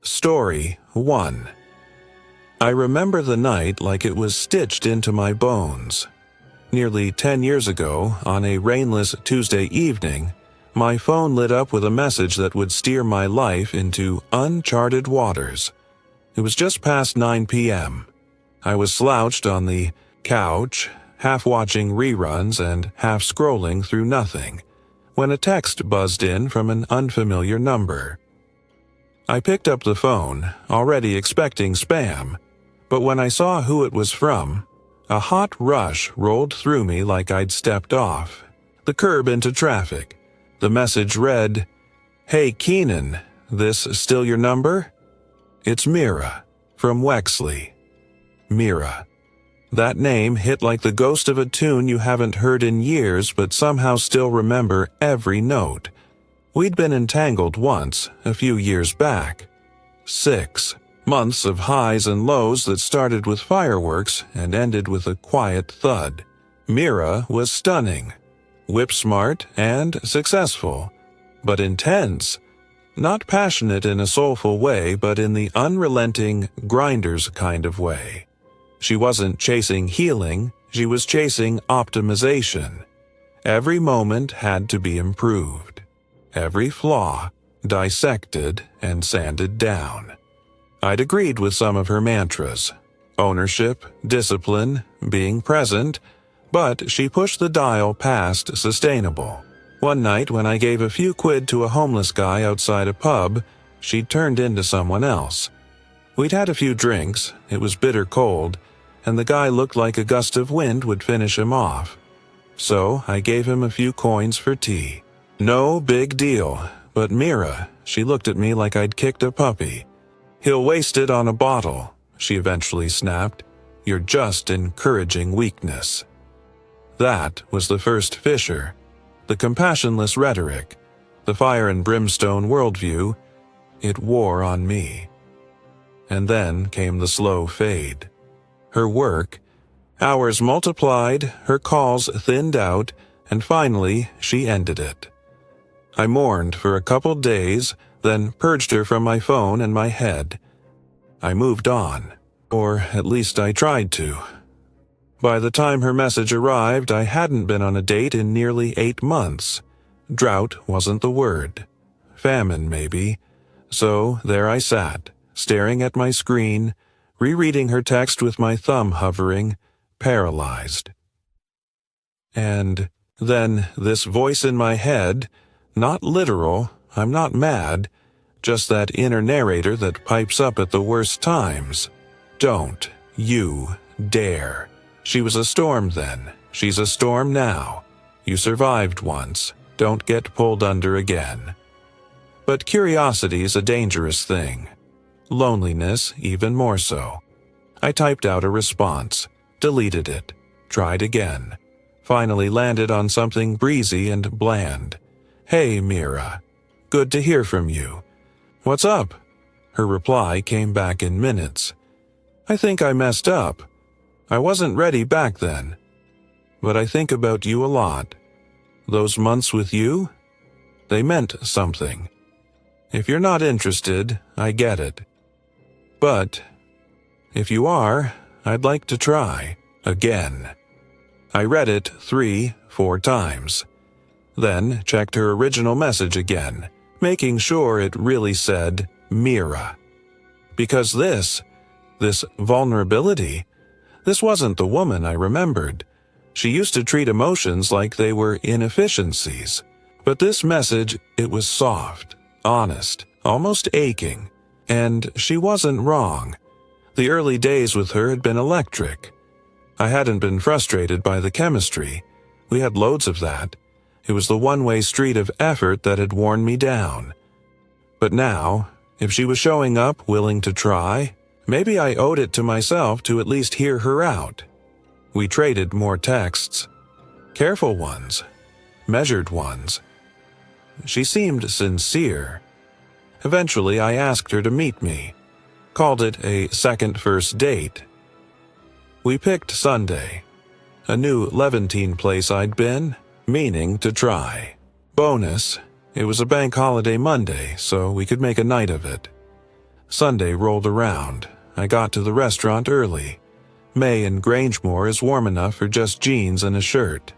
Story 1. I remember the night like it was stitched into my bones. Nearly 10 years ago, on a rainless Tuesday evening, my phone lit up with a message that would steer my life into uncharted waters. It was just past 9 p.m. I was slouched on the couch, half watching reruns and half scrolling through nothing, when a text buzzed in from an unfamiliar number. I picked up the phone, already expecting spam, but when I saw who it was from, a hot rush rolled through me like I'd stepped off the curb into traffic. The message read, "Hey Keenan, this still your number? It's Mira, from Wexley." Mira. That name hit like the ghost of a tune you haven't heard in years but somehow still remember every note. We'd been entangled once, a few years back. 6 months of highs and lows that started with fireworks and ended with a quiet thud. Mira was stunning, whip-smart and successful, but intense. Not passionate in a soulful way, but in the unrelenting grinders kind of way. She wasn't chasing healing, she was chasing optimization. Every moment had to be improved. Every flaw dissected and sanded down. I'd agreed with some of her mantras: ownership, discipline, being present, but she pushed the dial past sustainable. One night when I gave a few quid to a homeless guy outside a pub, she turned into someone else. We'd had a few drinks, it was bitter cold, and the guy looked like a gust of wind would finish him off. So I gave him a few coins for tea. No big deal, but Mira, she looked at me like I'd kicked a puppy. "He'll waste it on a bottle," she eventually snapped. "You're just encouraging weakness." That was the first fissure. The compassionless rhetoric, the fire and brimstone worldview, it wore on me. And then came the slow fade. Her work, hours multiplied, her calls thinned out, and finally she ended it. I mourned for a couple days, then purged her from my phone and my head. I moved on, or at least I tried to. By the time her message arrived, I hadn't been on a date in nearly 8 months. Drought wasn't the word. Famine, maybe. So there I sat, staring at my screen, rereading her text with my thumb hovering, paralyzed. And then this voice in my head, not literal, I'm not mad, just that inner narrator that pipes up at the worst times. Don't you dare. She was a storm then. She's a storm now. You survived once. Don't get pulled under again. But curiosity's a dangerous thing. Loneliness even more so. I typed out a response, deleted it, tried again, finally landed on something breezy and bland. "Hey, Mira. Good to hear from you. What's up?" Her reply came back in minutes. "I think I messed up. I wasn't ready back then. But I think about you a lot. Those months with you? They meant something. If you're not interested, I get it. But if you are, I'd like to try again." I read it 3-4 times. Then checked her original message again, making sure it really said Mira. Because this vulnerability, this wasn't the woman I remembered. She used to treat emotions like they were inefficiencies. But this message, it was soft, honest, almost aching. And she wasn't wrong. The early days with her had been electric. I hadn't been frustrated by the chemistry. We had loads of that. It was the one-way street of effort that had worn me down. But now, if she was showing up willing to try, maybe I owed it to myself to at least hear her out. We traded more texts. Careful ones. Measured ones. She seemed sincere. Eventually, I asked her to meet me. Called it a second first date. We picked Sunday. A new Levantine place I'd been, meaning to try. Bonus, it was a bank holiday Monday, so we could make a night of it. Sunday rolled around. I got to the restaurant early. May in Grangemore is warm enough for just jeans and a shirt.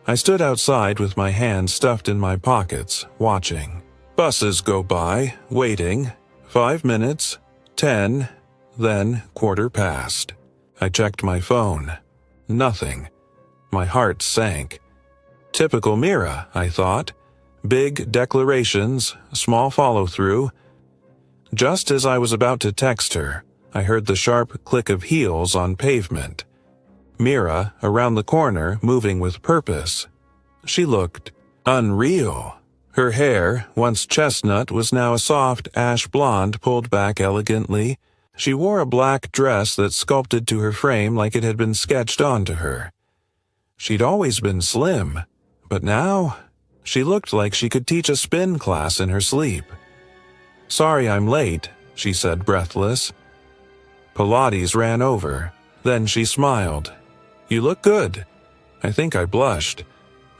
I stood outside with my hands stuffed in my pockets, watching. Buses go by, waiting. 5 minutes, 10, then quarter past. I checked my phone. Nothing. My heart sank. Typical Mira, I thought. Big declarations, small follow-through. Just as I was about to text her, I heard the sharp click of heels on pavement. Mira, around the corner, moving with purpose. She looked unreal. Her hair, once chestnut, was now a soft ash blonde pulled back elegantly. She wore a black dress that sculpted to her frame like it had been sketched onto her. She'd always been slim, but now she looked like she could teach a spin class in her sleep. "Sorry I'm late," she said, breathless. Pilates ran over. Then she smiled. "You look good." I think I blushed.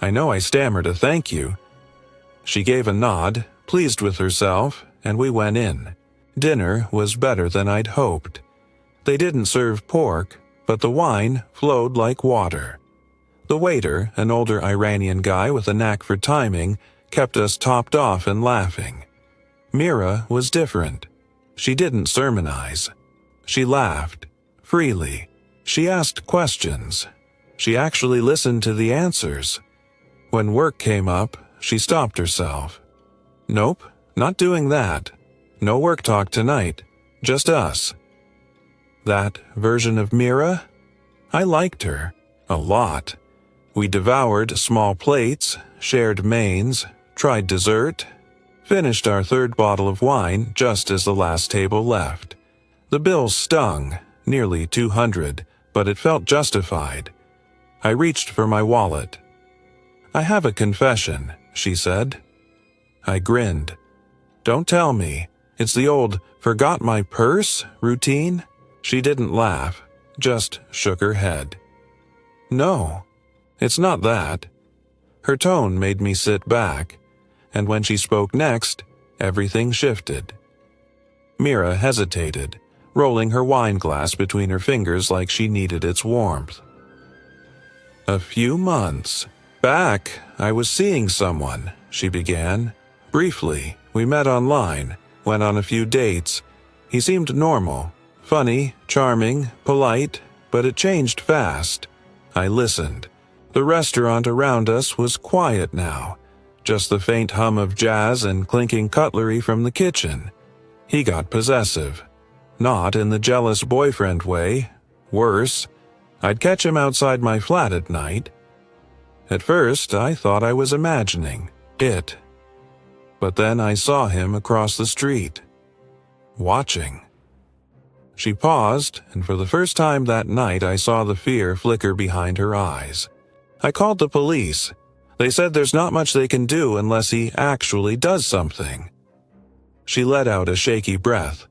I know I stammered a thank you. She gave a nod, pleased with herself, and we went in. Dinner was better than I'd hoped. They didn't serve pork, but the wine flowed like water. The waiter, an older Iranian guy with a knack for timing, kept us topped off and laughing. Mira was different. She didn't sermonize. She laughed, freely. She asked questions. She actually listened to the answers. When work came up, she stopped herself. "Nope, not doing that. No work talk tonight. Just us." That version of Mira? I liked her. A lot. We devoured small plates, shared mains, tried dessert, finished our third bottle of wine just as the last table left. The bill stung, nearly $200, but it felt justified. I reached for my wallet. "I have a confession," she said. I grinned. "Don't tell me. It's the old 'forgot my purse' routine?" She didn't laugh, just shook her head. "No, it's not that." Her tone made me sit back, and when she spoke next, everything shifted. Mira hesitated, rolling her wine glass between her fingers like she needed its warmth. "A few months back, I was seeing someone," she began. "Briefly, we met online, went on a few dates. He seemed normal, funny, charming, polite, but it changed fast. I listened. The restaurant around us was quiet now, just the faint hum of jazz and clinking cutlery from the kitchen. He got possessive. Not in the jealous boyfriend way. Worse, I'd catch him outside my flat at night. At first, I thought I was imagining it. But then I saw him across the street, watching." She paused, and for the first time that night I saw the fear flicker behind her eyes. "I called the police. They said there's not much they can do unless he actually does something." She let out a shaky breath.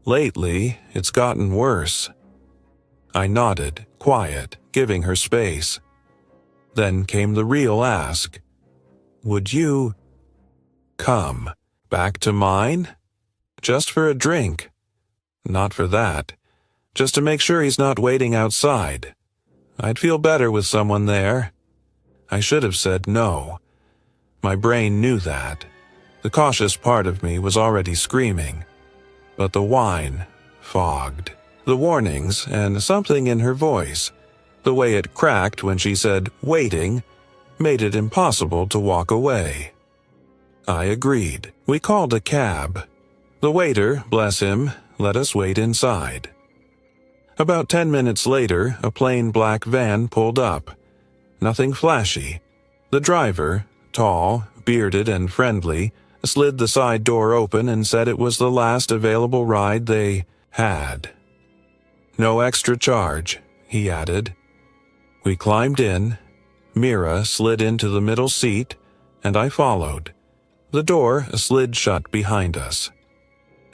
"Lately, it's gotten worse." I nodded, quiet, giving her space. Then came the real ask. "Would you come back to mine? Just for a drink?" "Not for that. Just to make sure he's not waiting outside. I'd feel better with someone there." I should have said no. My brain knew that. The cautious part of me was already screaming. But the wine fogged. The warnings and something in her voice, the way it cracked when she said waiting, made it impossible to walk away. I agreed. We called a cab. The waiter, bless him, let us wait inside. About 10 minutes later, a plain black van pulled up. Nothing flashy. The driver, tall, bearded and friendly, slid the side door open and said it was the last available ride they had. "No extra charge," he added. We climbed in. Mira slid into the middle seat, and I followed. The door slid shut behind us.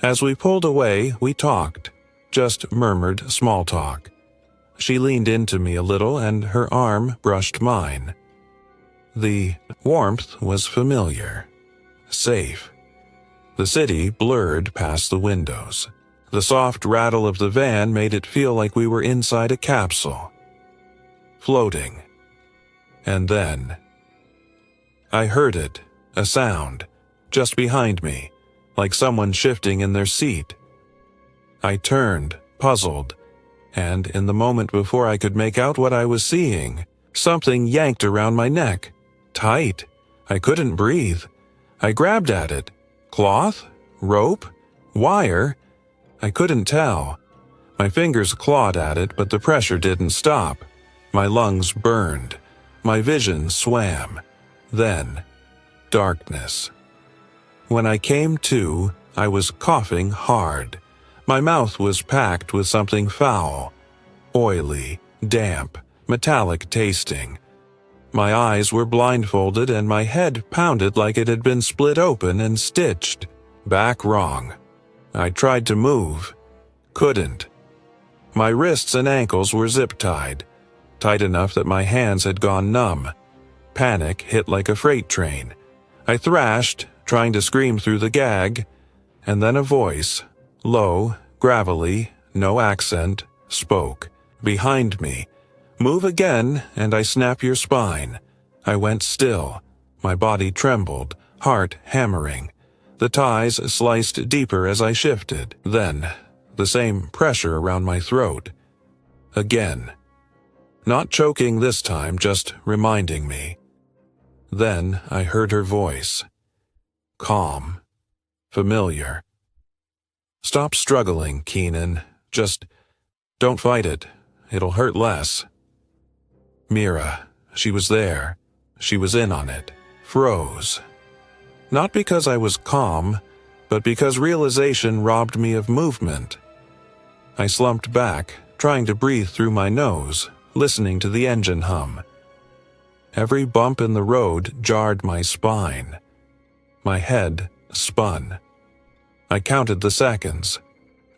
As we pulled away, we talked, just murmured small talk. She leaned into me a little and her arm brushed mine. The warmth was familiar, safe. The city blurred past the windows. The soft rattle of the van made it feel like we were inside a capsule, floating. And then I heard it, a sound, just behind me, like someone shifting in their seat. I turned, puzzled, and in the moment before I could make out what I was seeing, something yanked around my neck. Tight. I couldn't breathe. I grabbed at it. Cloth? Rope? Wire? I couldn't tell. My fingers clawed at it, but the pressure didn't stop. My lungs burned. My vision swam. Then, darkness. When I came to, I was coughing hard. My mouth was packed with something foul, oily, damp, metallic tasting. My eyes were blindfolded and my head pounded like it had been split open and stitched. Back wrong. I tried to move. Couldn't. My wrists and ankles were zip-tied, tight enough that my hands had gone numb. Panic hit like a freight train. I thrashed, trying to scream through the gag, and then a voice, low, gravelly, no accent, spoke. Behind me. Move again, and I snap your spine. I went still. My body trembled, heart hammering. The ties sliced deeper as I shifted. Then, the same pressure around my throat. Again. Not choking this time, just reminding me. Then I heard her voice. Calm. Familiar. Stop struggling, Keenan. Just don't fight it. It'll hurt less. Mira. She was there. She was in on it. Froze. Not because I was calm, but because realization robbed me of movement. I slumped back, trying to breathe through my nose, listening to the engine hum. Every bump in the road jarred my spine. My head spun. I counted the seconds,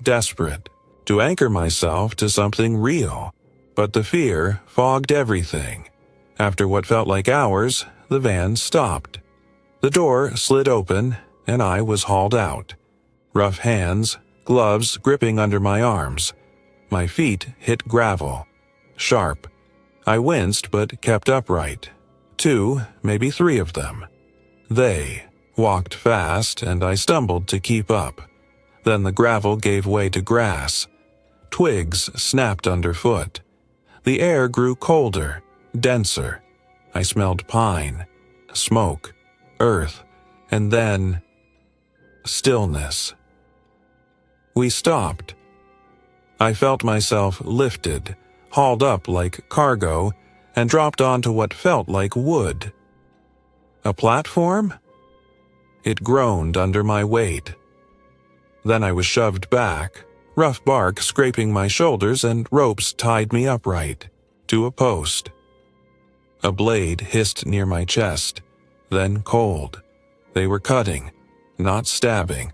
desperate, to anchor myself to something real, but the fear fogged everything. After what felt like hours, the van stopped. The door slid open, and I was hauled out. Rough hands, gloves gripping under my arms. My feet hit gravel. Sharp. I winced but kept upright. 2, maybe 3 of them. They walked fast, and I stumbled to keep up. Then the gravel gave way to grass. Twigs snapped underfoot. The air grew colder, denser. I smelled pine, smoke, earth, and then stillness. We stopped. I felt myself lifted, hauled up like cargo, and dropped onto what felt like wood. A platform? It groaned under my weight. Then I was shoved back, rough bark scraping my shoulders and ropes tied me upright, to a post. A blade hissed near my chest, then cold. They were cutting, not stabbing,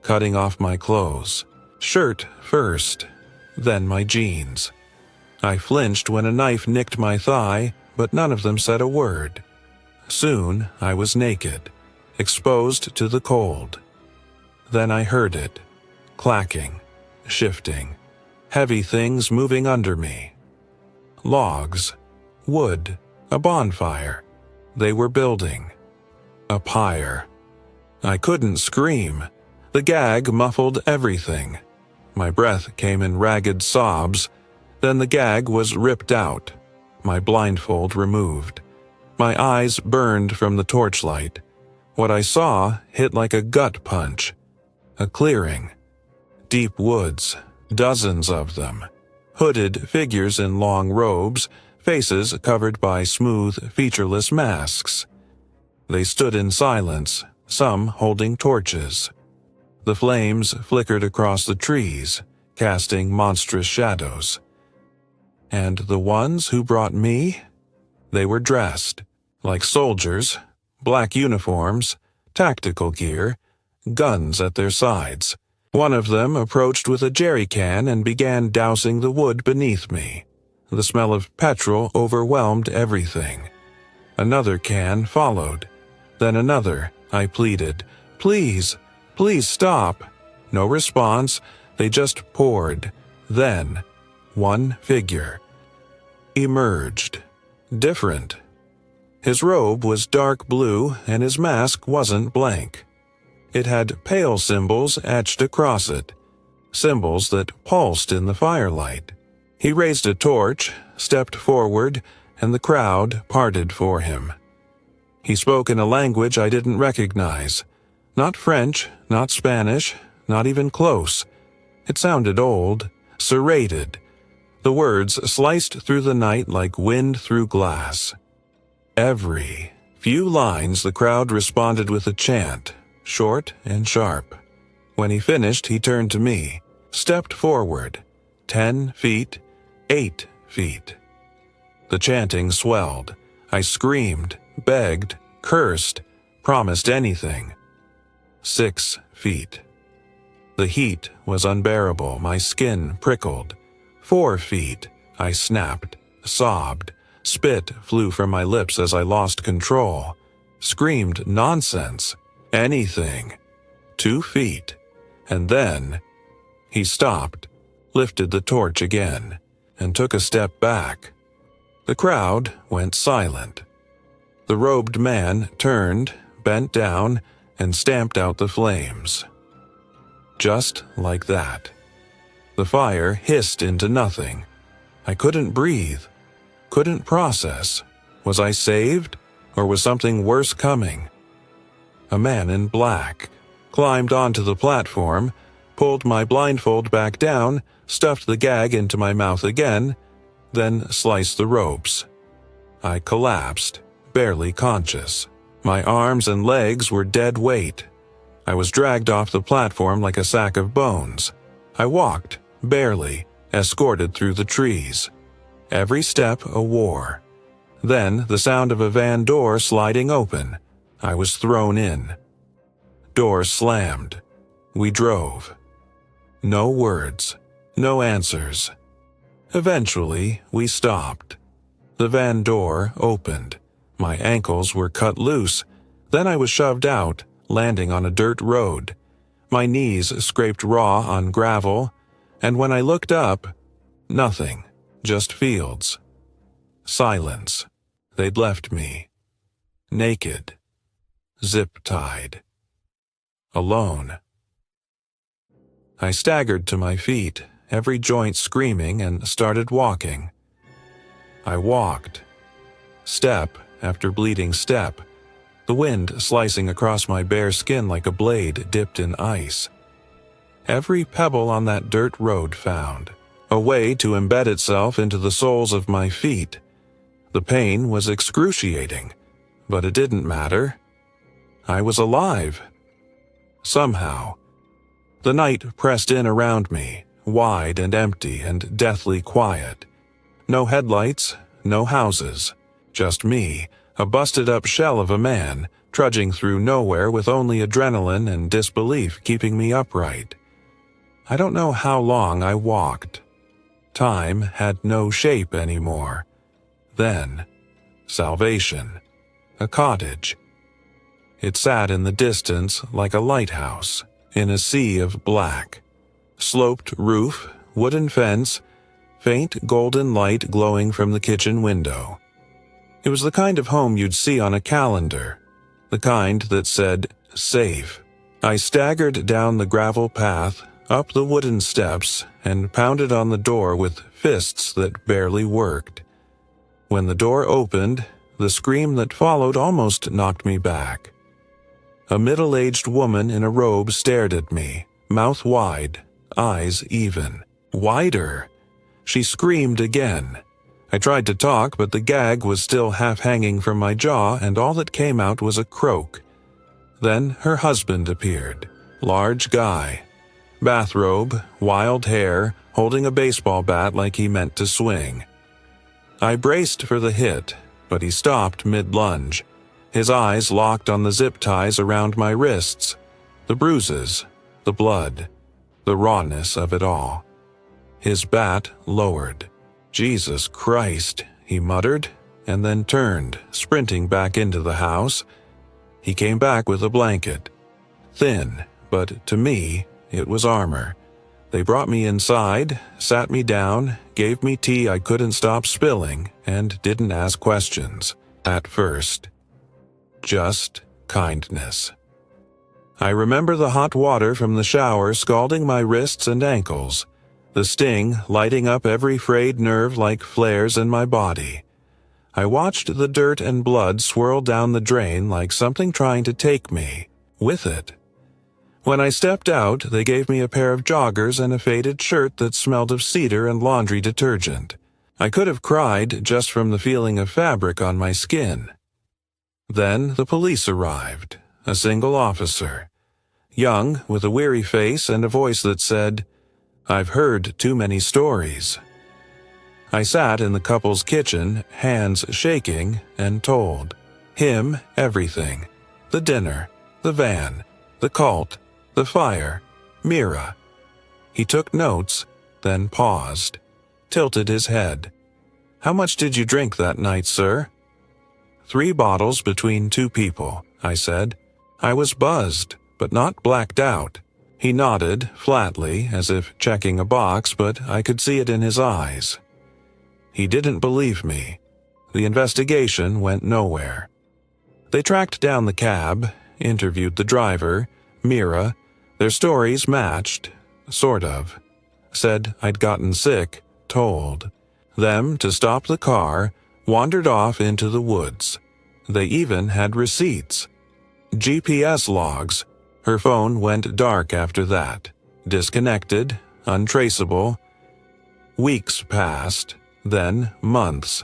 cutting off my clothes. Shirt first, then my jeans. I flinched when a knife nicked my thigh, but none of them said a word. Soon I was naked, exposed to the cold. Then I heard it, clacking, shifting, heavy things moving under me. Logs, wood, a bonfire. They were building. A pyre. I couldn't scream. The gag muffled everything. My breath came in ragged sobs. Then the gag was ripped out. My blindfold removed. My eyes burned from the torchlight. What I saw hit like a gut punch. A clearing. Deep woods, dozens of them. Hooded figures in long robes, faces covered by smooth, featureless masks. They stood in silence, some holding torches. The flames flickered across the trees, casting monstrous shadows. And the ones who brought me? They were dressed, like soldiers, black uniforms, tactical gear, guns at their sides. One of them approached with a jerry can and began dousing the wood beneath me. The smell of petrol overwhelmed everything. Another can followed. Then another. I pleaded, "Please, Please stop. No response. They just poured. Then, one figure emerged. Different. His robe was dark blue and his mask wasn't blank. It had pale symbols etched across it, symbols that pulsed in the firelight. He raised a torch, stepped forward, and the crowd parted for him. He spoke in a language I didn't recognize. Not French, not Spanish, not even close. It sounded old, serrated. The words sliced through the night like wind through glass. Every few lines the crowd responded with a chant, short and sharp. When he finished, he turned to me, stepped forward, 10 feet, 8 feet. The chanting swelled. I screamed, begged, cursed, promised anything. 6 feet. The heat was unbearable. My skin prickled. 4 feet. I snapped, sobbed. Spit flew from my lips as I lost control. Screamed nonsense. Anything. 2 feet. And then he stopped, lifted the torch again, and took a step back. The crowd went silent. The robed man turned, bent down, and stamped out the flames. Just like that. The fire hissed into nothing. I couldn't breathe, couldn't process. Was I saved, or was something worse coming? A man in black climbed onto the platform, pulled my blindfold back down, stuffed the gag into my mouth again, then sliced the ropes. I collapsed, barely conscious. My arms and legs were dead weight. I was dragged off the platform like a sack of bones. I walked, barely, escorted through the trees. Every step a war. Then the sound of a van door sliding open. I was thrown in. Door slammed. We drove. No words, no answers. Eventually, we stopped. The van door opened. My ankles were cut loose. Then I was shoved out, landing on a dirt road. My knees scraped raw on gravel, and when I looked up, nothing, just fields. Silence. They'd left me. Naked. Zip-tied. Alone. I staggered to my feet, every joint screaming, and started walking. I walked. Step after bleeding step, the wind slicing across my bare skin like a blade dipped in ice. Every pebble on that dirt road found a way to embed itself into the soles of my feet. The pain was excruciating, but it didn't matter. I was alive. Somehow. The night pressed in around me, wide and empty and deathly quiet. No headlights, no houses. Just me, a busted-up shell of a man, trudging through nowhere with only adrenaline and disbelief keeping me upright. I don't know how long I walked. Time had no shape anymore. Then, salvation. A cottage. It sat in the distance like a lighthouse, in a sea of black. Sloped roof, wooden fence, faint golden light glowing from the kitchen window. It was the kind of home you'd see on a calendar, the kind that said, safe. I staggered down the gravel path, up the wooden steps, and pounded on the door with fists that barely worked. When the door opened, the scream that followed almost knocked me back. A middle-aged woman in a robe stared at me, mouth wide, eyes even. Wider! She screamed again. I tried to talk, but the gag was still half hanging from my jaw, and all that came out was a croak. Then her husband appeared. Large guy. Bathrobe, wild hair, holding a baseball bat like he meant to swing. I braced for the hit, but he stopped mid-lunge. His eyes locked on the zip ties around my wrists. The bruises, the blood, the rawness of it all. His bat lowered. Jesus Christ, he muttered, and then turned, sprinting back into the house. He came back with a blanket. Thin, but to me, it was armor. They brought me inside, sat me down, gave me tea I couldn't stop spilling, and didn't ask questions, at first. Just kindness. I remember the hot water from the shower scalding my wrists and ankles, the sting lighting up every frayed nerve like flares in my body. I watched the dirt and blood swirl down the drain like something trying to take me, with it. When I stepped out, they gave me a pair of joggers and a faded shirt that smelled of cedar and laundry detergent. I could have cried just from the feeling of fabric on my skin. Then the police arrived, a single officer. Young, with a weary face and a voice that said, "I've heard too many stories." I sat in the couple's kitchen, hands shaking, and told him everything. The dinner, the van, the cult, the fire, Mira. He took notes, then paused, tilted his head. "How much did you drink that night, sir?" 3 bottles between 2 people, I said. I was buzzed, but not blacked out. He nodded, flatly, as if checking a box, but I could see it in his eyes. He didn't believe me. The investigation went nowhere. They tracked down the cab, interviewed the driver, Mira. Their stories matched, sort of. Said I'd gotten sick, told them to stop the car, wandered off into the woods. They even had receipts. GPS logs. Her phone went dark after that. Disconnected, untraceable. Weeks passed, then months,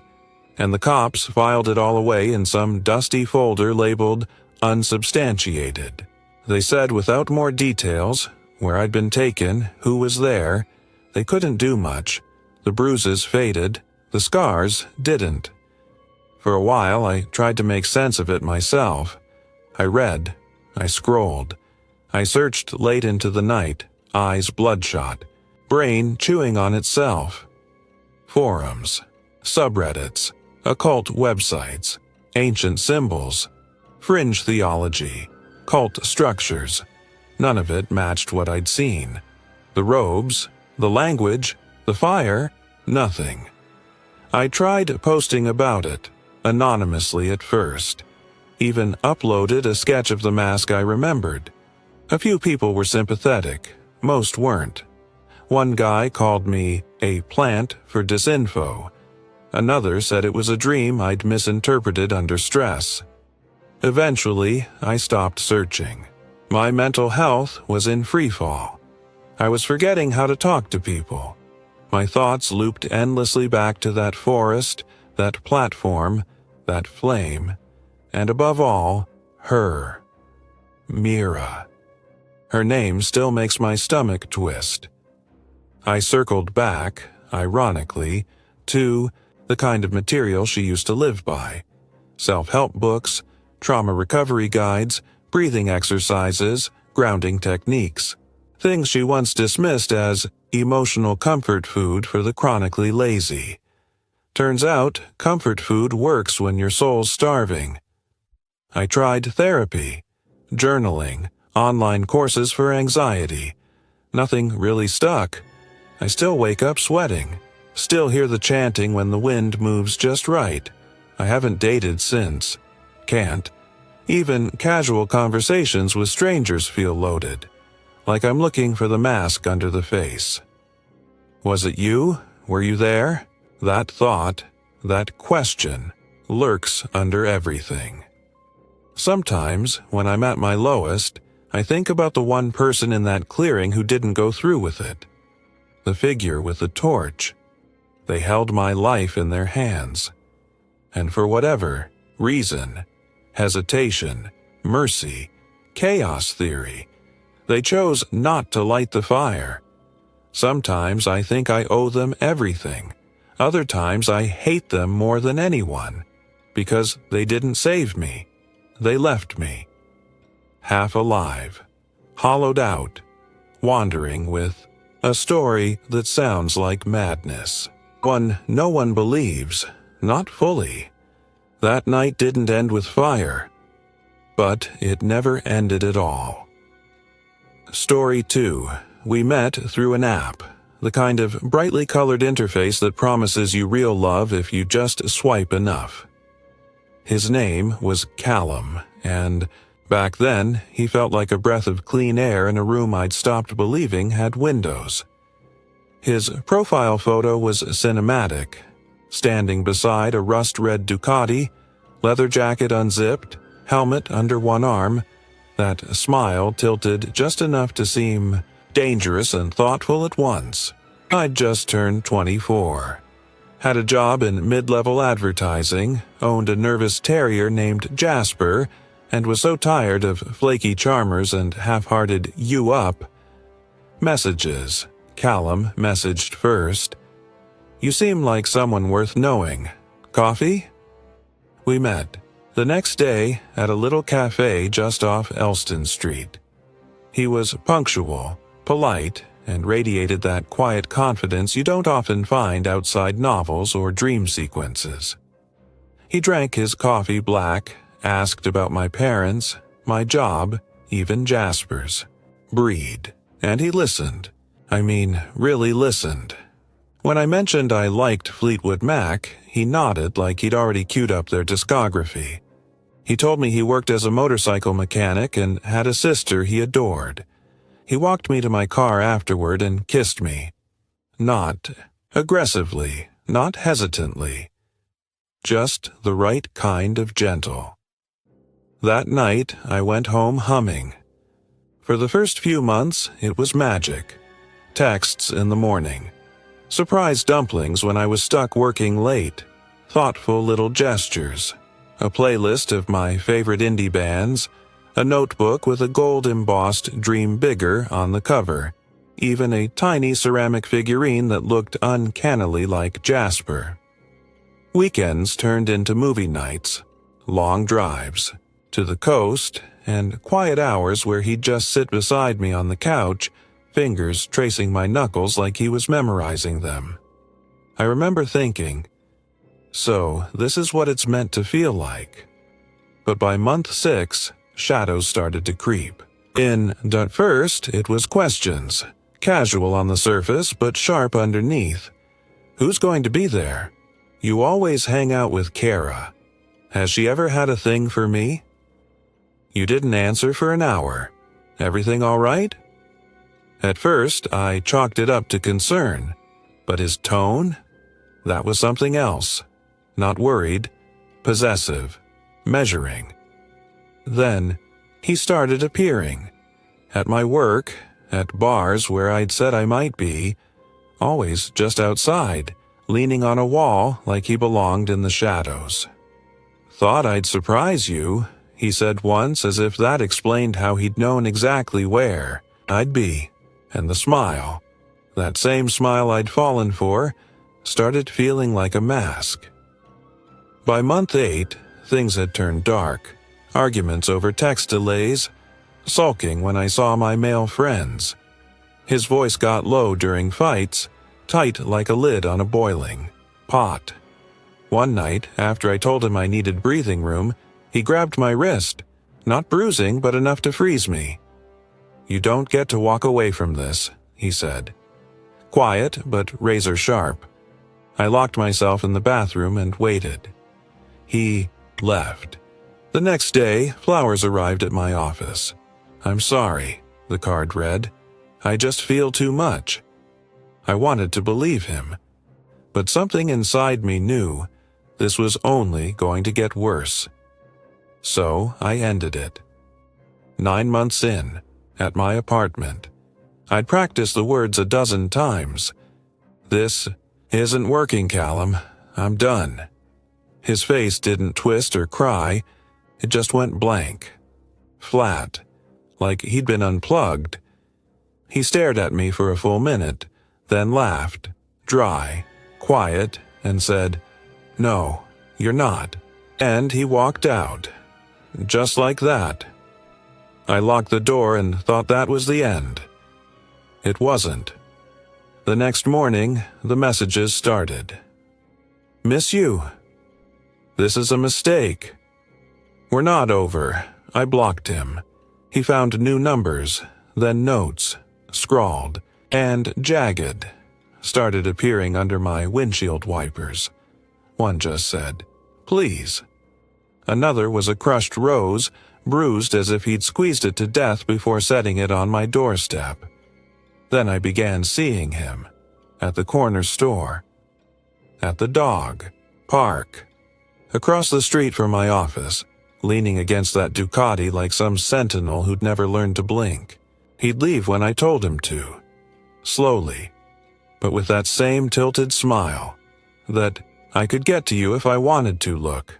and the cops filed it all away in some dusty folder labeled unsubstantiated. They said without more details, where I'd been taken, who was there. They couldn't do much. The bruises faded, the scars didn't. For a while I tried to make sense of it myself. I read, I scrolled. I searched late into the night, eyes bloodshot, brain chewing on itself. Forums, subreddits, occult websites, ancient symbols, fringe theology, cult structures. None of it matched what I'd seen. The robes, the language, the fire, nothing. I tried posting about it, anonymously at first. Even uploaded a sketch of the mask I remembered. A few people were sympathetic, most weren't. One guy called me a plant for disinfo. Another said it was a dream I'd misinterpreted under stress. Eventually, I stopped searching. My mental health was in freefall. I was forgetting how to talk to people. My thoughts looped endlessly back to that forest, that platform, that flame, and above all, her. Mira. Her name still makes my stomach twist. I circled back, ironically, to the kind of material she used to live by. Self-help books, trauma recovery guides, breathing exercises, grounding techniques. Things she once dismissed as emotional comfort food for the chronically lazy. Turns out, comfort food works when your soul's starving. I tried therapy, journaling, online courses for anxiety. Nothing really stuck. I still wake up sweating. Still hear the chanting when the wind moves just right. I haven't dated since. Can't. Even casual conversations with strangers feel loaded. Like I'm looking for the mask under the face. Was it you? Were you there? That thought, that question, lurks under everything. Sometimes, when I'm at my lowest, I think about the one person in that clearing who didn't go through with it. The figure with the torch. They held my life in their hands. And for whatever reason, hesitation, mercy, chaos theory, they chose not to light the fire. Sometimes I think I owe them everything. Other times I hate them more than anyone, because they didn't save me. They left me. Half alive, hollowed out, wandering with a story that sounds like madness. One no one believes, not fully. That night didn't end with fire, but it never ended at all. Story 2. We met through an app, the kind of brightly colored interface that promises you real love if you just swipe enough. His name was Callum, and back then he felt like a breath of clean air in a room I'd stopped believing had windows. His profile photo was cinematic, standing beside a rust-red Ducati, leather jacket unzipped, helmet under one arm, that smile tilted just enough to seem dangerous and thoughtful at once. I'd just turned 24. Had a job in mid-level advertising, owned a nervous terrier named Jasper, and was so tired of flaky charmers and half-hearted you-up. Messages. Callum messaged first. "You seem like someone worth knowing. Coffee?" We met the next day at a little cafe just off Elston Street. He was punctual, polite, and radiated that quiet confidence you don't often find outside novels or dream sequences. He drank his coffee black, asked about my parents, my job, even Jasper's breed, and he listened. I mean, really listened. When I mentioned I liked Fleetwood Mac, he nodded like he'd already queued up their discography. He told me he worked as a motorcycle mechanic and had a sister he adored. He walked me to my car afterward and kissed me. Not aggressively, not hesitantly. Just the right kind of gentle. That night, I went home humming. For the first few months, it was magic. Texts in the morning. Surprise dumplings when I was stuck working late. Thoughtful little gestures. A playlist of my favorite indie bands. A notebook with a gold-embossed Dream Bigger on the cover. Even a tiny ceramic figurine that looked uncannily like Jasper. Weekends turned into movie nights. Long drives. To the coast, and quiet hours where he'd just sit beside me on the couch, fingers tracing my knuckles like he was memorizing them. I remember thinking, so this is what it's meant to feel like. But by month 6, shadows started to creep. At first, it was questions, casual on the surface but sharp underneath. Who's going to be there? You always hang out with Kara. Has she ever had a thing for me? You didn't answer for an hour. Everything all right? At first, I chalked it up to concern, but his tone? That was something else. Not worried, possessive, measuring. Then, he started appearing. At my work, at bars where I'd said I might be, always just outside, leaning on a wall like he belonged in the shadows. "Thought I'd surprise you," he said once, as if that explained how he'd known exactly where I'd be. And the smile, that same smile I'd fallen for, started feeling like a mask. By month 8, things had turned dark. Arguments over text delays, sulking when I saw my male friends. His voice got low during fights, tight like a lid on a boiling pot. One night, after I told him I needed breathing room, he grabbed my wrist, not bruising but enough to freeze me. "You don't get to walk away from this," he said. Quiet, but razor sharp. I locked myself in the bathroom and waited. He left. The next day, flowers arrived at my office. "I'm sorry," the card read. "I just feel too much." I wanted to believe him. But something inside me knew this was only going to get worse. So I ended it. 9 months in, at my apartment. I'd practiced the words a dozen times. "This isn't working, Callum. I'm done." His face didn't twist or cry. It just went blank. Flat. Like he'd been unplugged. He stared at me for a full minute, then laughed, dry, quiet, and said, "No, you're not." And he walked out. Just like that. I locked the door and thought that was the end. It wasn't. The next morning, the messages started. "Miss you. This is a mistake. We're not over." I blocked him. He found new numbers, then notes, scrawled, and jagged, started appearing under my windshield wipers. One just said, "Please." Another was a crushed rose, bruised as if he'd squeezed it to death before setting it on my doorstep. Then I began seeing him. At the corner store. At the dog park. Across the street from my office, leaning against that Ducati like some sentinel who'd never learned to blink. He'd leave when I told him to. Slowly, but with that same tilted smile, that "I could get to you if I wanted to" look.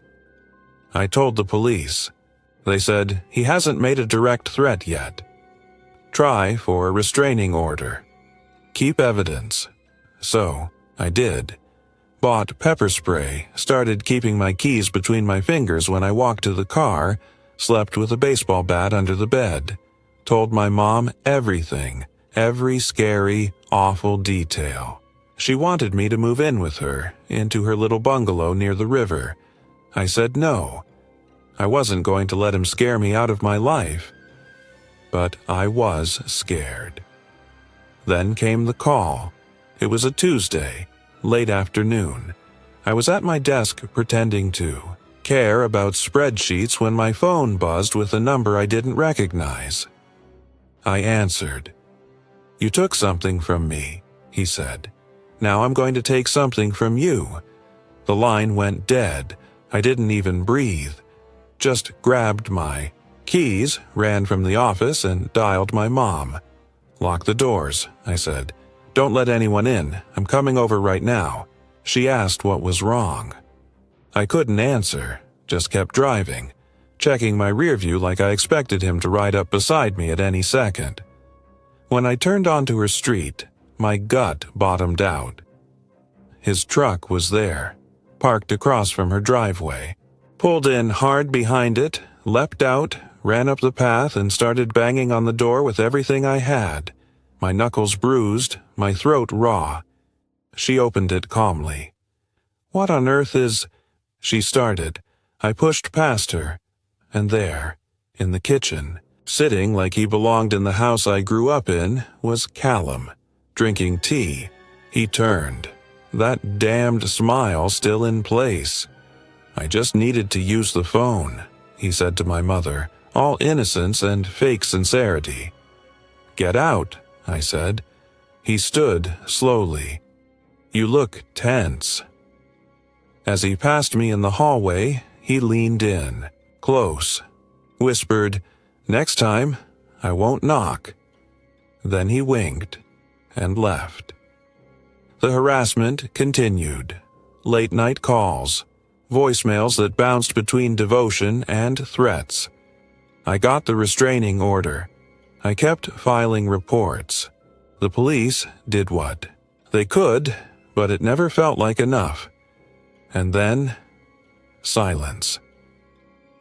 I told the police. They said he hasn't made a direct threat yet. Try for a restraining order. Keep evidence. So, I did. Bought pepper spray, started keeping my keys between my fingers when I walked to the car, slept with a baseball bat under the bed, told my mom everything, every scary, awful detail. She wanted me to move in with her, into her little bungalow near the river. I said no. I wasn't going to let him scare me out of my life. But I was scared. Then came the call. It was a Tuesday, late afternoon. I was at my desk pretending to care about spreadsheets when my phone buzzed with a number I didn't recognize. I answered. "You took something from me," he said. "Now I'm going to take something from you." The line went dead. I didn't even breathe. Just grabbed my keys, ran from the office, and dialed my mom. "Lock the doors," I said. "Don't let anyone in. I'm coming over right now." She asked what was wrong. I couldn't answer, just kept driving, checking my rear view like I expected him to ride up beside me at any second. When I turned onto her street, my gut bottomed out. His truck was there, parked across from her driveway. Pulled in hard behind it, leapt out, ran up the path, and started banging on the door with everything I had. My knuckles bruised, my throat raw. She opened it calmly. "What on earth is—" she started. I pushed past her. And there, in the kitchen, sitting like he belonged in the house I grew up in, was Callum, drinking tea. He turned. That damned smile still in place. "I just needed to use the phone," he said to my mother, all innocence and fake sincerity. "Get out," I said. He stood slowly. "You look tense." As he passed me in the hallway, he leaned in, close, whispered, "Next time, I won't knock." Then he winked and left. The harassment continued. Late-night calls, voicemails that bounced between devotion and threats. I got the restraining order. I kept filing reports. The police did what they could, but it never felt like enough. And then, silence.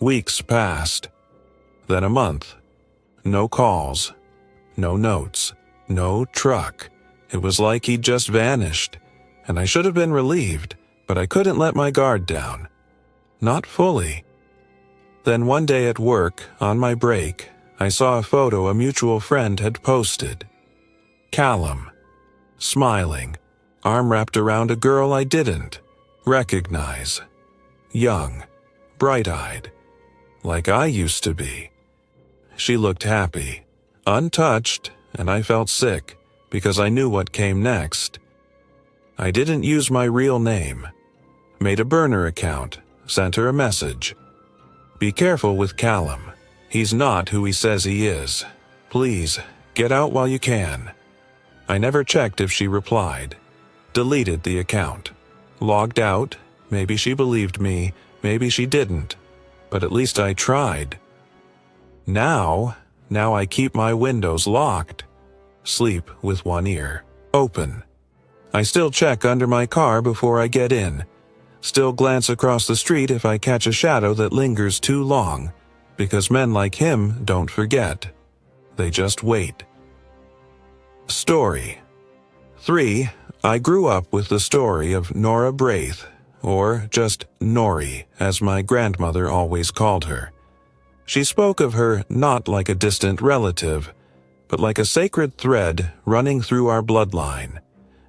Weeks passed. Then a month. No calls. No notes. No truck. It was like he'd just vanished. And I should have been relieved, but I couldn't let my guard down. Not fully. Then one day at work, on my break, I saw a photo a mutual friend had posted. Callum, smiling, arm wrapped around a girl I didn't recognize. Young, bright-eyed, like I used to be. She looked happy, untouched, and I felt sick because I knew what came next. I didn't use my real name. Made a burner account, sent her a message. "Be careful with Callum. He's not who he says he is. Please, get out while you can." I never checked if she replied. Deleted the account. Logged out. Maybe she believed me, maybe she didn't. But at least I tried. Now I keep my windows locked. Sleep with one ear open. I still check under my car before I get in. Still glance across the street if I catch a shadow that lingers too long, because men like him don't forget. They just wait. Story 3. I grew up with the story of Nora Braith, or just Nori, as my grandmother always called her. She spoke of her not like a distant relative, but like a sacred thread running through our bloodline.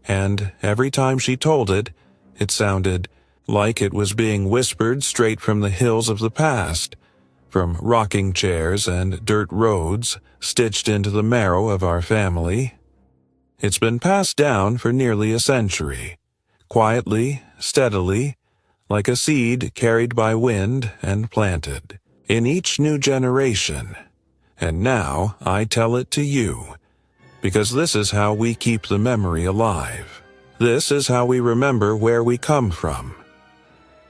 And every time she told it, it sounded like it was being whispered straight from the hills of the past, from rocking chairs and dirt roads stitched into the marrow of our family. It's been passed down for nearly a century, quietly, steadily, like a seed carried by wind and planted, in each new generation. And now I tell it to you, because this is how we keep the memory alive. This is how we remember where we come from.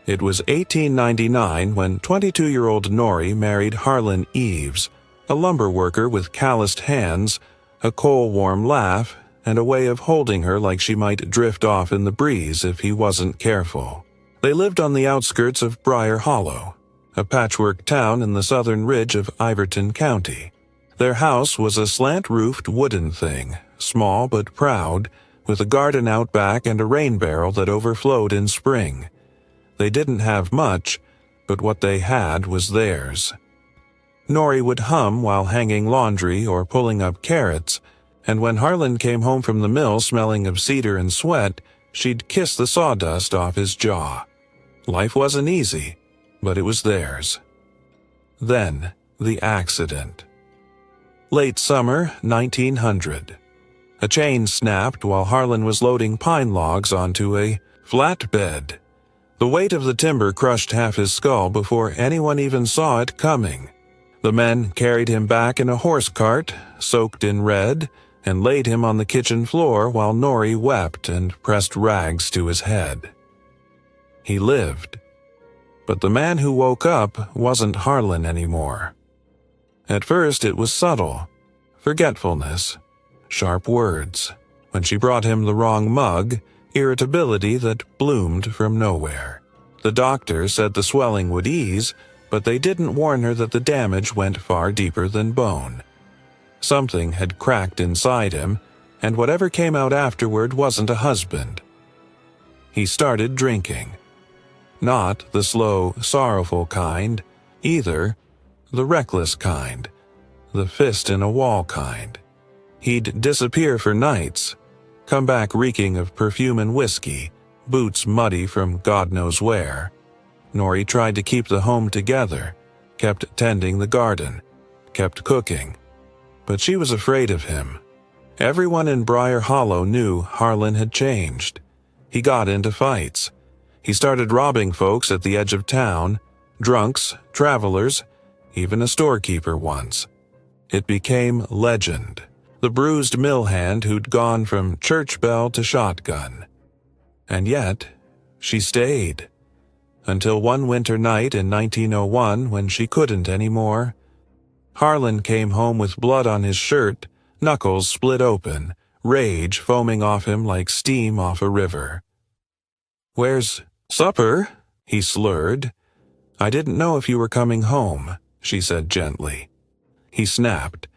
It was 1899 when 22-year-old Nori married Harlan Eves, a lumber worker with calloused hands, a coal-warm laugh, and a way of holding her like she might drift off in the breeze if he wasn't careful. They lived on the outskirts of Briar Hollow, a patchwork town in the southern ridge of Iverton County. Their house was a slant-roofed wooden thing, small but proud, with a garden out back and a rain barrel that overflowed in spring. They didn't have much, but what they had was theirs. Nori would hum while hanging laundry or pulling up carrots, and when Harlan came home from the mill smelling of cedar and sweat, she'd kiss the sawdust off his jaw. Life wasn't easy, but it was theirs. Then, the accident. Late summer, 1900. A chain snapped while Harlan was loading pine logs onto a flatbed. The weight of the timber crushed half his skull before anyone even saw it coming. The men carried him back in a horse cart, soaked in red, and laid him on the kitchen floor while Nori wept and pressed rags to his head. He lived. But the man who woke up wasn't Harlan anymore. At first it was subtle. Forgetfulness. Sharp words. When she brought him the wrong mug, irritability that bloomed from nowhere. The doctor said the swelling would ease, but they didn't warn her that the damage went far deeper than bone. Something had cracked inside him, and whatever came out afterward wasn't a husband. He started drinking. Not the slow, sorrowful kind, either, the reckless kind, the fist-in-a-wall kind. He'd disappear for nights, come back reeking of perfume and whiskey, boots muddy from God knows where. Nori tried to keep the home together, kept tending the garden, kept cooking. But she was afraid of him. Everyone in Briar Hollow knew Harlan had changed. He got into fights. He started robbing folks at the edge of town, drunks, travelers, even a storekeeper once. It became legend. The bruised mill hand who'd gone from church bell to shotgun. And yet, she stayed. Until one winter night in 1901 when she couldn't anymore. Harlan came home with blood on his shirt, knuckles split open, rage foaming off him like steam off a river. "Where's supper?" he slurred. "I didn't know if you were coming home," she said gently. He snapped,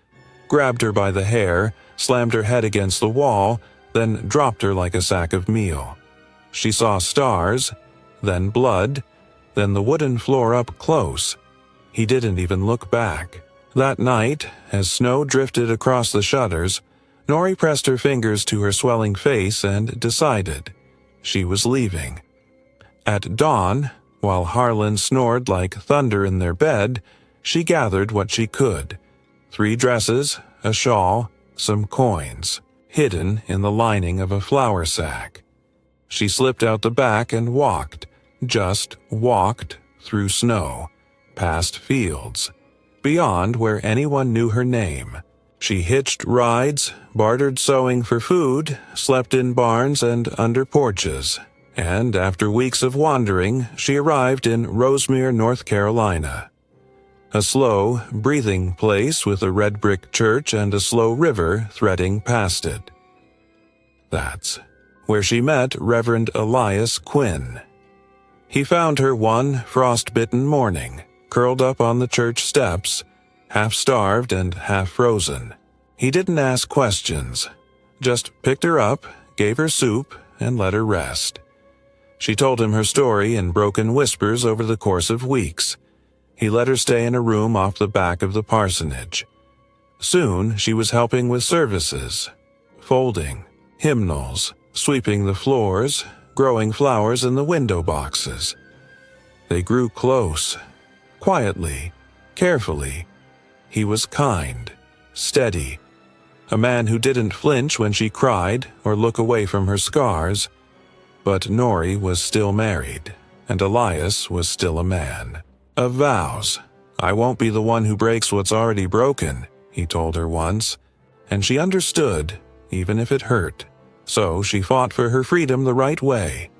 grabbed her by the hair, slammed her head against the wall, then dropped her like a sack of meal. She saw stars, then blood, then the wooden floor up close. He didn't even look back. That night, as snow drifted across the shutters, Nori pressed her fingers to her swelling face and decided she was leaving. At dawn, while Harlan snored like thunder in their bed, she gathered what she could. 3 dresses, a shawl, some coins, hidden in the lining of a flour sack. She slipped out the back and walked, just walked, through snow, past fields, beyond where anyone knew her name. She hitched rides, bartered sewing for food, slept in barns and under porches, and after weeks of wandering, she arrived in Rosemere, North Carolina. A slow, breathing place with a red brick church and a slow river threading past it. That's where she met Reverend Elias Quinn. He found her one frost-bitten morning, curled up on the church steps, half-starved and half-frozen. He didn't ask questions, just picked her up, gave her soup, and let her rest. She told him her story in broken whispers over the course of weeks. He let her stay in a room off the back of the parsonage. Soon she was helping with services, folding, hymnals, sweeping the floors, growing flowers in the window boxes. They grew close, quietly, carefully. He was kind, steady, a man who didn't flinch when she cried or look away from her scars. But Nori was still married, and Elias was still a man. Of vows. "I won't be the one who breaks what's already broken," he told her once, and she understood, even if it hurt. So she fought for her freedom the right way.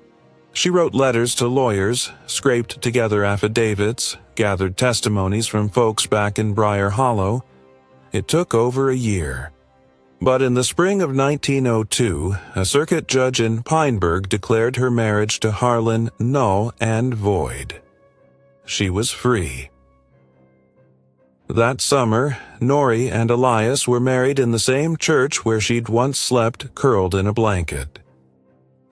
She wrote letters to lawyers, scraped together affidavits, gathered testimonies from folks back in Briar Hollow. It took over a year. But in the spring of 1902, a circuit judge in Pineburg declared her marriage to Harlan null and void. She was free. That summer, Nori and Elias were married in the same church where she'd once slept curled in a blanket.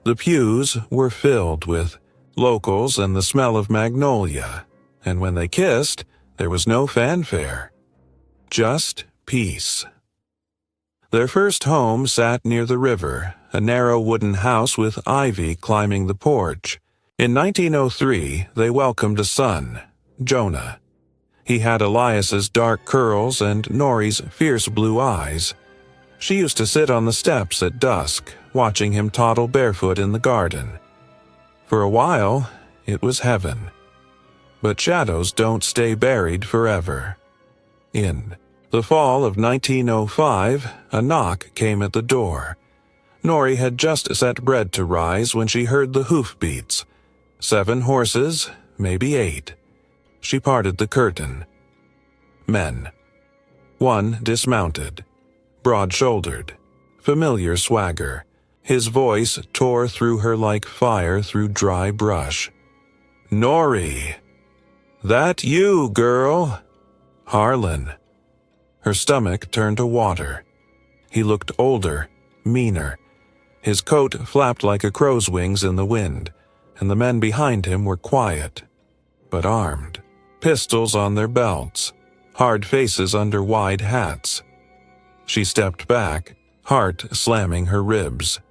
The pews were filled with locals and the smell of magnolia, and when they kissed, there was no fanfare. Just peace. Their first home sat near the river, a narrow wooden house with ivy climbing the porch. In 1903, they welcomed a son, Jonah. He had Elias's dark curls and Nori's fierce blue eyes. She used to sit on the steps at dusk, watching him toddle barefoot in the garden. For a while, it was heaven. But shadows don't stay buried forever. In the fall of 1905, a knock came at the door. Nori had just set bread to rise when she heard the hoofbeats. 7 horses, maybe 8. She parted the curtain. Men. One dismounted, broad-shouldered, familiar swagger. His voice tore through her like fire through dry brush. "Nori! That you, girl?" "Harlan." Her stomach turned to water. He looked older, meaner. His coat flapped like a crow's wings in the wind, and the men behind him were quiet, but armed. Pistols on their belts, hard faces under wide hats. She stepped back, heart slamming her ribs.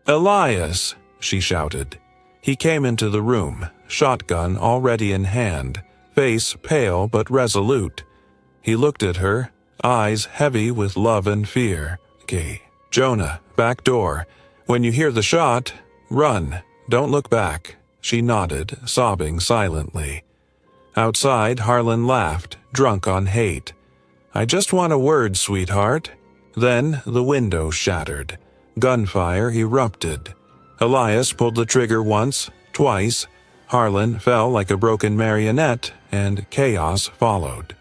"Elias!" she shouted. He came into the room, shotgun already in hand, face pale but resolute. He looked at her, eyes heavy with love and fear. "Okay, Jonah, back door. When you hear the shot, run. Don't look back." She nodded, sobbing silently. Outside, Harlan laughed, drunk on hate. "I just want a word, sweetheart." Then the window shattered. Gunfire erupted. Elias pulled the trigger once, twice. Harlan fell like a broken marionette, and chaos followed.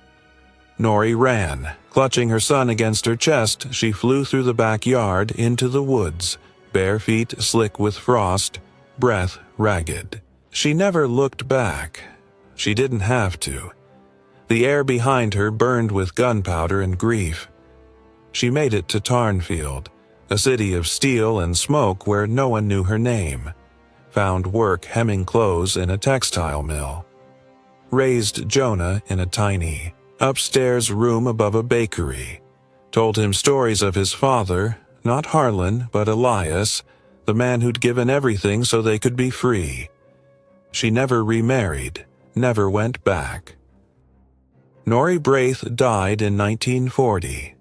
Nori ran. Clutching her son against her chest, she flew through the backyard into the woods, bare feet slick with frost, breath ragged. She never looked back. She didn't have to. The air behind her burned with gunpowder and grief. She made it to Tarnfield, a city of steel and smoke where no one knew her name. Found work hemming clothes in a textile mill. Raised Jonah in a tiny, upstairs room above a bakery. Told him stories of his father, not Harlan, but Elias, the man who'd given everything so they could be free. She never remarried, never went back. Nori Braith died in 1940,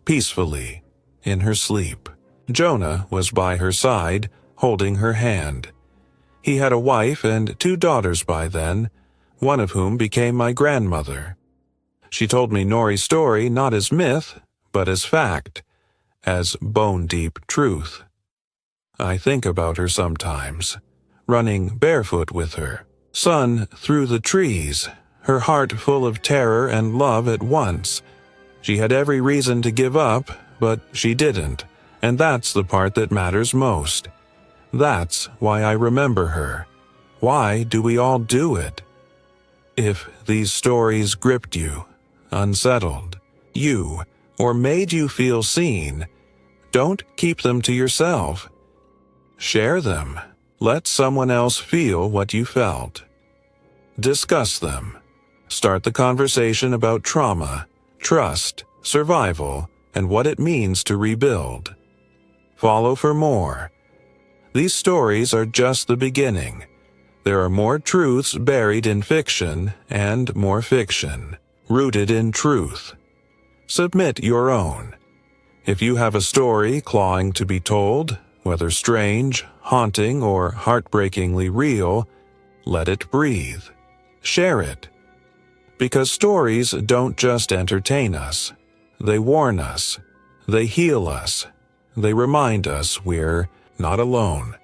peacefully, in her sleep. Jonah was by her side, holding her hand. He had a wife and 2 daughters by then, one of whom became my grandmother. She told me Nori's story not as myth, but as fact, as bone-deep truth. I think about her sometimes, running barefoot with her, sun through the trees, her heart full of terror and love at once. She had every reason to give up, but she didn't, and that's the part that matters most. That's why I remember her. Why do we all do it? If these stories gripped you, unsettled you, or made you feel seen, don't keep them to yourself. Share them. Let someone else feel what you felt. Discuss them. Start the conversation about trauma, trust, survival, and what it means to rebuild. Follow for more. These stories are just the beginning. There are more truths buried in fiction and more fiction, rooted in truth. Submit your own. If you have a story clawing to be told, whether strange, haunting, or heartbreakingly real, let it breathe. Share it. Because stories don't just entertain us. They warn us. They heal us. They remind us we're not alone.